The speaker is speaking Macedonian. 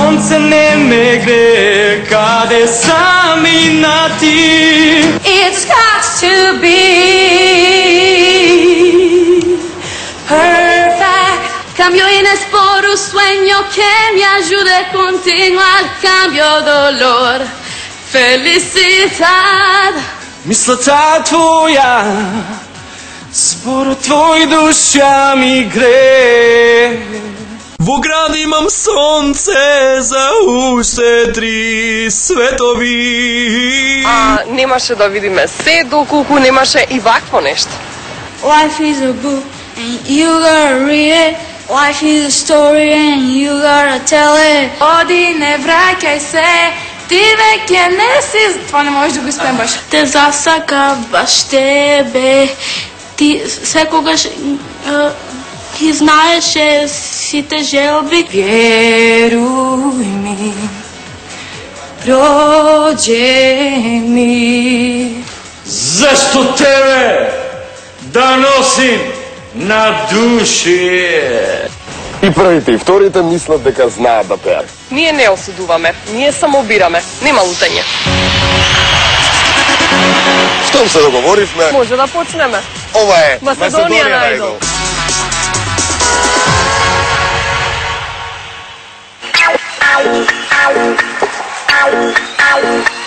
сонце не ме гре, каде самина ти. It's got to be perfect. Cambio inesporo sueño que me ayude a continuar. Cambio dolor, felicidad. Мислата твоја, споро твој душа ми гре. Во град имам сонце за уште 3 светови. Немаше да видиме се доколку немаше и вакво нешто. Life is a book and you gotta read it. Life is a story and you gotta tell it. Оди, не враќај се, ти веќе не си... Това не можеш да го испеем баш. Те засака баш тебе, ти секогаш ги знаеше сите желби. Веруј ми, роđeni. Зашто тебе да носим на души? И првите и вторите мислат дека знаат да пеат. Ние не осудуваме, ние само бираме, нема лутање. Штом се договоривме, Може да почнеме. ова е Македонија на Айдол. Ow, ow, ow, ow.